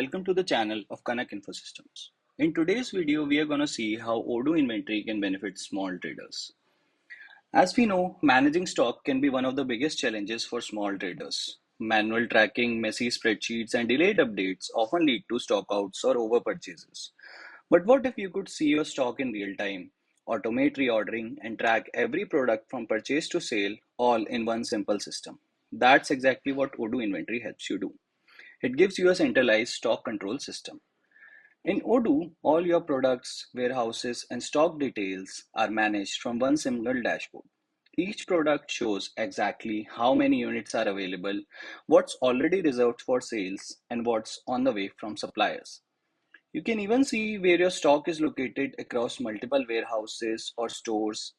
Welcome to the channel of Kanak Infosystems. In today's video, we are going to see how Odoo Inventory can benefit small traders. As we know, managing stock can be one of the biggest challenges for small traders. Manual tracking, messy spreadsheets, and delayed updates often lead to stockouts or overpurchases. But what if you could see your stock in real time, automate reordering, and track every product from purchase to sale all in one simple system? That's exactly what Odoo Inventory helps you do. It gives you a centralized stock control system. In Odoo, all your products, warehouses, and stock details are managed from one single dashboard. Each product shows exactly how many units are available, what's already reserved for sales, and what's on the way from suppliers. You can even see where your stock is located across multiple warehouses or stores,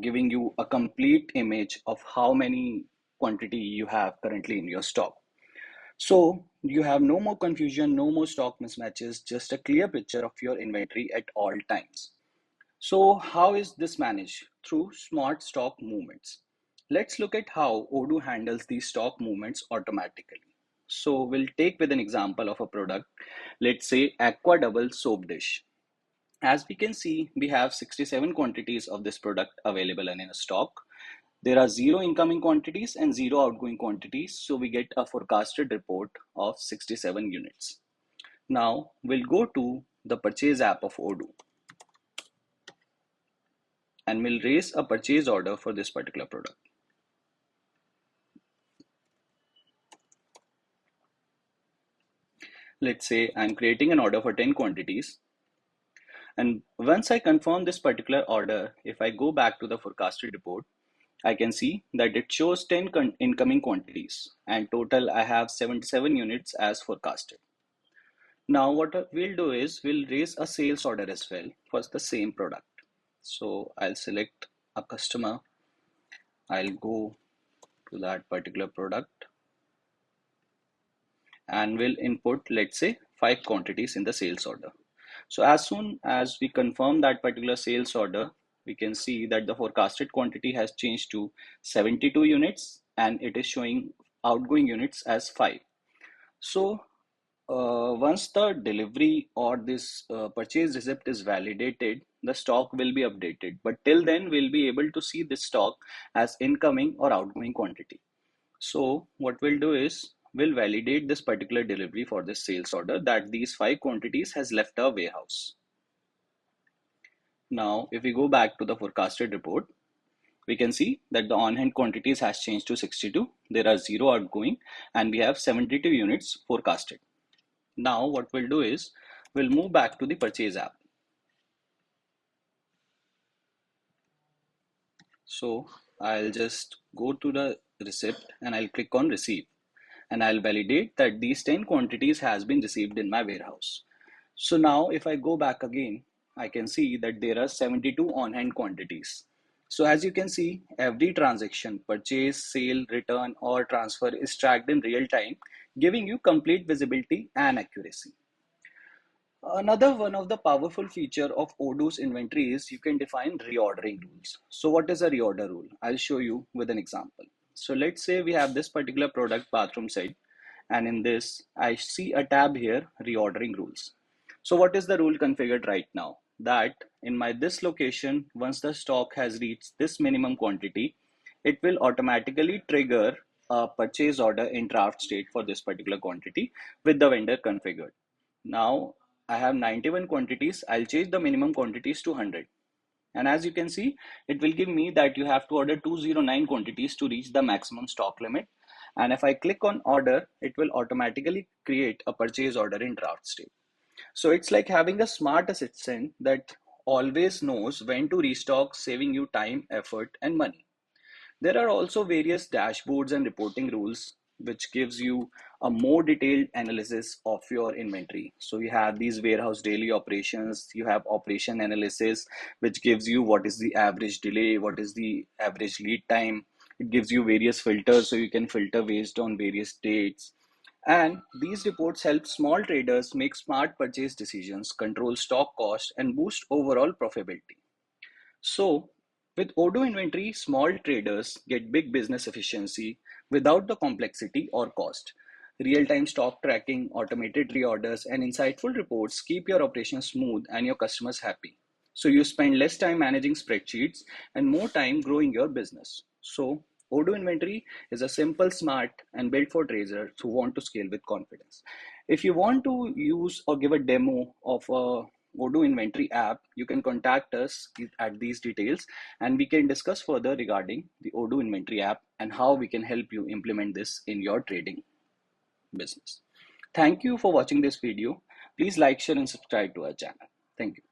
giving you a complete image of how many quantity you have currently in your stock. So you have no more confusion, no more stock mismatches, just a clear picture of your inventory at all times. So how is this managed? Through smart stock movements. Let's look at how Odoo handles these stock movements automatically. So we'll take with an example of a product, let's say Aqua Double Soap Dish. As we can see, we have 67 quantities of this product available and in a stock. There are zero incoming quantities and zero outgoing quantities, so we get a forecasted report of 67 units. Now we'll go to the purchase app of Odoo and we'll raise a purchase order for this particular product. Let's say I'm creating an order for 10 quantities, and once I confirm this particular order, if I go back to the forecasted report, I can see that it shows 10 incoming quantities and total I have 77 units as forecasted. Now what we'll do is we'll raise a sales order as well for the same product. So I'll select a customer, I'll go to that particular product and we'll input, let's say, 5 quantities in the sales order. So as soon as we confirm that particular sales order, we can see that the forecasted quantity has changed to 72 units and it is showing outgoing units as 5. So once the delivery or this purchase receipt is validated, the stock will be updated. But till then, we'll be able to see this stock as incoming or outgoing quantity. So what we'll do is we'll validate this particular delivery for this sales order that these 5 quantities has left our warehouse. Now, if we go back to the forecasted report, we can see that the on-hand quantities has changed to 62. There are zero outgoing and we have 72 units forecasted. Now what we'll do is we'll move back to the purchase app. So I'll just go to the receipt and I'll click on receive and I'll validate that these 10 quantities has been received in my warehouse. So now if I go back again, I can see that there are 72 on-hand quantities. So as you can see, every transaction, purchase, sale, return, or transfer is tracked in real time, giving you complete visibility and accuracy. Another one of the powerful feature of Odoo's inventory is you can define reordering rules. So what is a reorder rule? I'll show you with an example. So let's say we have this particular product bathroom set, and in this I see a tab here, reordering rules. So what is the rule configured right now? That in my this location, once the stock has reached this minimum quantity, it will automatically trigger a purchase order in draft state for this particular quantity with the vendor configured. Now I have 91 quantities. I'll change the minimum quantities to 100. And as you can see, it will give me that you have to order 209 quantities to reach the maximum stock limit. And if I click on order, it will automatically create a purchase order in draft state. So it's like having a smart assistant that always knows when to restock, saving you time, effort, and money. There are also various dashboards and reporting rules which gives you a more detailed analysis of your inventory. So you have these warehouse daily operations, you have operation analysis, which gives you what is the average delay, what is the average lead time. It gives you various filters so you can filter based on various dates. And these reports help small traders make smart purchase decisions, control stock cost, and boost overall profitability. So, with Odoo inventory, small traders get big business efficiency without the complexity or cost. Real-time stock tracking, automated reorders, and insightful reports keep your operations smooth and your customers happy. So you spend less time managing spreadsheets and more time growing your business. So Odoo Inventory is a simple, smart, and built for traders who want to scale with confidence. If you want to use or give a demo of a Odoo Inventory app, you can contact us at these details and we can discuss further regarding the Odoo Inventory app and how we can help you implement this in your trading business. Thank you for watching this video. Please like, share, and subscribe to our channel. Thank you.